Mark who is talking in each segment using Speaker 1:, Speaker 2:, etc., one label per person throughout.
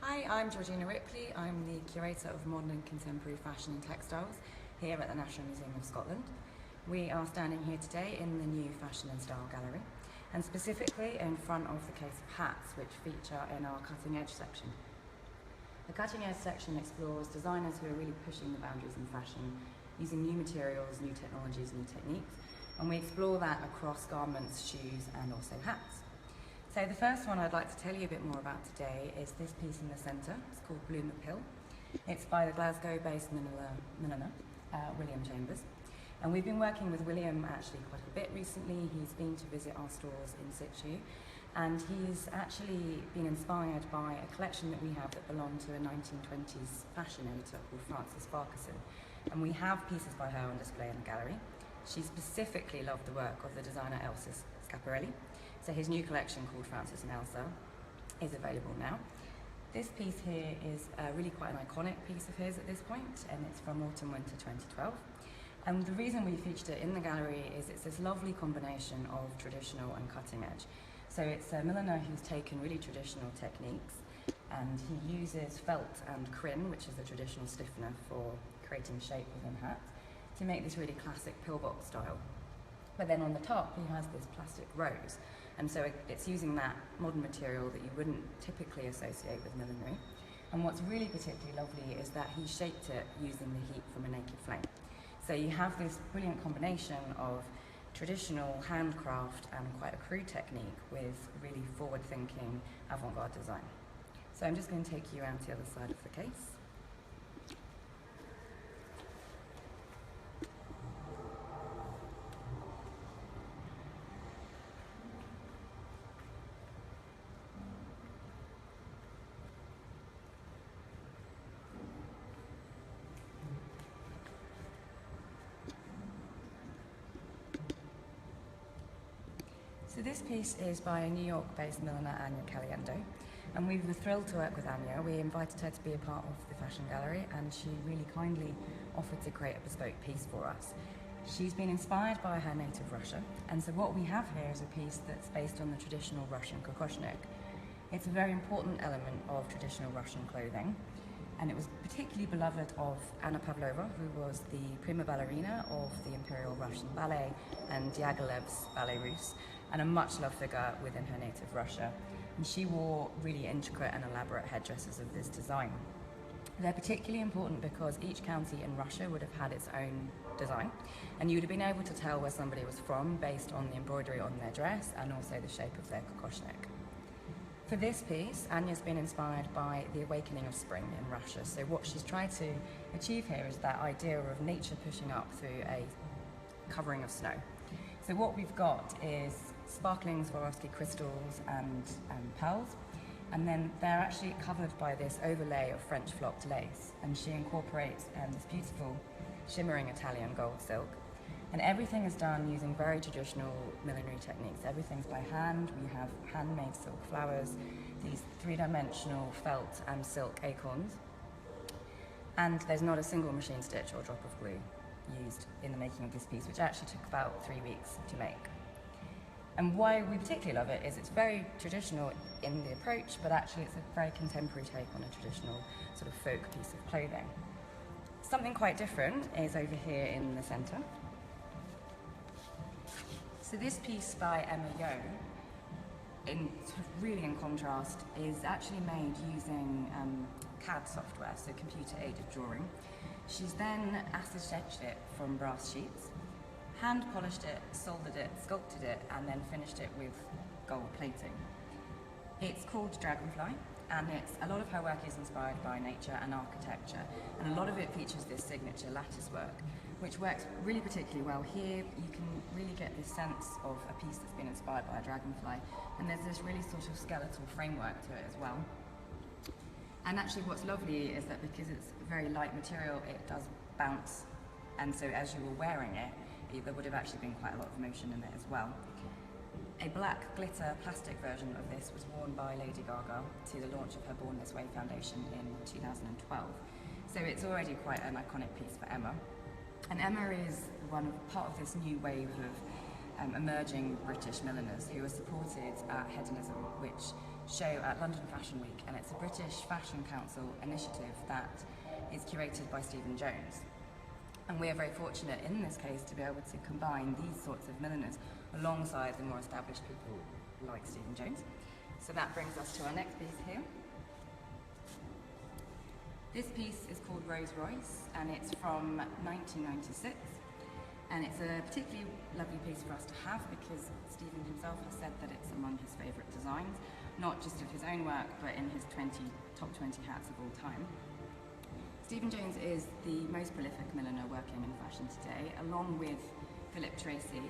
Speaker 1: Hi, I'm Georgina Ripley. I'm the curator of modern and contemporary fashion and textiles here at the National Museum of Scotland. We are standing here today in the new Fashion and Style Gallery, and specifically in front of the case of hats, which feature in our cutting edge section. The cutting edge section explores designers who are really pushing the boundaries in fashion, using new materials, new technologies, new techniques, and we explore that across garments, shoes, and also hats. So the first one I'd like to tell you a bit more about today is this piece in the centre. It's called Bloom Uphill. It's by the Glasgow-based milliner, William Chambers. And we've been working with William actually quite a bit recently. He's been to visit our stores in situ, and he's actually been inspired by a collection that we have that belonged to a 1920s fashion editor called Frances Farquharson. And we have pieces by her on display in the gallery. She specifically loved the work of the designer Elsa Schiaparelli. So his new collection called Frances and Elsa is available now. This piece here is really quite an iconic piece of his at this point, and it's from Autumn/Winter 2012. And the reason we featured it in the gallery is it's this lovely combination of traditional and cutting edge. So it's a milliner who's taken really traditional techniques, and he uses felt and crin, which is a traditional stiffener for creating shape within hats, to make this really classic pillbox style. But then on the top he has this plastic rose, and so it's using that modern material that you wouldn't typically associate with millinery. And what's really particularly lovely is that he shaped it using the heat from a naked flame. So you have this brilliant combination of traditional handcraft and quite a crude technique with really forward-thinking avant-garde design. So I'm just going to take you around to the other side of the case. So this piece is by a New York-based milliner, Anya Caliendo, and we were thrilled to work with Anya. We invited her to be a part of the fashion gallery, and she really kindly offered to create a bespoke piece for us. She's been inspired by her native Russia, and so what we have here is a piece that's based on the traditional Russian kokoshnik. It's a very important element of traditional Russian clothing, and it was particularly beloved of Anna Pavlova, who was the prima ballerina of the Imperial Russian Ballet and Diaghilev's Ballet Russe, and a much-loved figure within her native Russia. And she wore really intricate and elaborate headdresses of this design. They're particularly important because each county in Russia would have had its own design, and you would have been able to tell where somebody was from based on the embroidery on their dress and also the shape of their kokoshnik. For this piece, Anya's been inspired by the awakening of spring in Russia. So what she's tried to achieve here is that idea of nature pushing up through a covering of snow. So what we've got is sparkling Swarovski crystals and pearls, and then they're actually covered by this overlay of French flocked lace, and she incorporates this beautiful shimmering Italian gold silk. And everything is done using very traditional millinery techniques. Everything's by hand. We have handmade silk flowers, these three-dimensional felt and silk acorns, and there's not a single machine stitch or drop of glue used in the making of this piece, which actually took about 3 weeks to make. And why we particularly love it is it's very traditional in the approach, but actually it's a very contemporary take on a traditional sort of folk piece of clothing. Something quite different is over here in the centre. So this piece by Emma Young, really in contrast, is actually made using CAD software, so computer-aided drawing. She's then acid-etched it from brass sheets, hand-polished it, soldered it, sculpted it, and then finished it with gold plating. It's called Dragonfly, and a lot of her work is inspired by nature and architecture, and a lot of it features this signature lattice work, which works really particularly well here. You can really get this sense of a piece that's been inspired by a dragonfly, and there's this really sort of skeletal framework to it as well. And actually what's lovely is that because it's a very light material, it does bounce, and so as you were wearing it, there would have actually been quite a lot of motion in it as well. A black glitter plastic version of this was worn by Lady Gaga to the launch of her Born This Way Foundation in 2012. So it's already quite an iconic piece for Emma. And Emma is part of this new wave of emerging British milliners who are supported at Hedonism, which show at London Fashion Week, and it's a British Fashion Council initiative that is curated by Stephen Jones. And we are very fortunate in this case to be able to combine these sorts of milliners alongside the more established people like Stephen Jones. So that brings us to our next piece here. This piece is called Rose Royce, and it's from 1996. And it's a particularly lovely piece for us to have because Stephen himself has said that it's among his favourite designs, not just of his own work, but in his top 20 hats of all time. Stephen Jones is the most prolific milliner working in fashion today, along with Philip Tracy,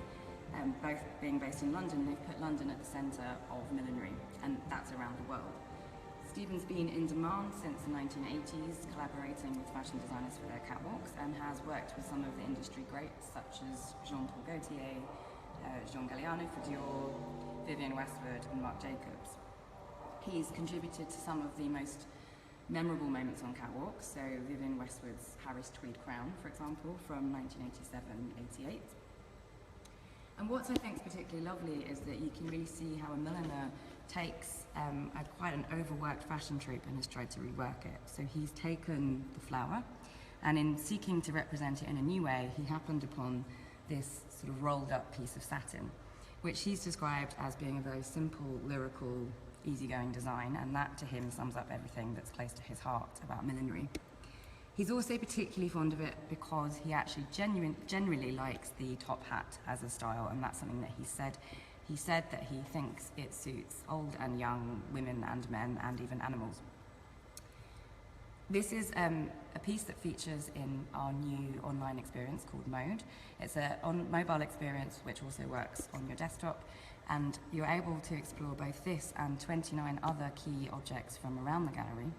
Speaker 1: both being based in London. They've put London at the centre of millinery, and that's around the world. Stephen's been in demand since the 1980s, collaborating with fashion designers for their catwalks, and has worked with some of the industry greats such as Jean-Paul Gaultier, Jean Galliano for Dior, Vivienne Westwood and Marc Jacobs. He's contributed to some of the most memorable moments on catwalks, so Vivienne Westwood's Harris tweed crown, for example, from 1987-88. And what I think is particularly lovely is that you can really see how a milliner takes quite an overworked fashion troupe and has tried to rework it. So he's taken the flower, and in seeking to represent it in a new way, he happened upon this sort of rolled up piece of satin, which he's described as being a very simple, lyrical, easygoing design, and that to him sums up everything that's close to his heart about millinery. He's also particularly fond of it because he actually generally likes the top hat as a style, and that's something that he said. He said that he thinks it suits old and young, women and men, and even animals. This is a piece that features in our new online experience called Mode. It's a mobile experience which also works on your desktop, and you're able to explore both this and 29 other key objects from around the gallery,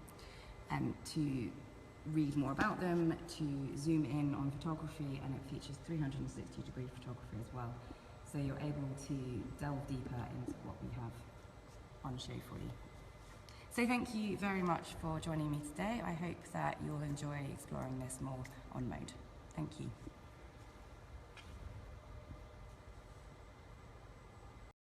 Speaker 1: to read more about them, to zoom in on photography, and it features 360-degree photography as well. So you're able to delve deeper into what we have on show for you. So thank you very much for joining me today. I hope that you'll enjoy exploring this more on Mode. Thank you.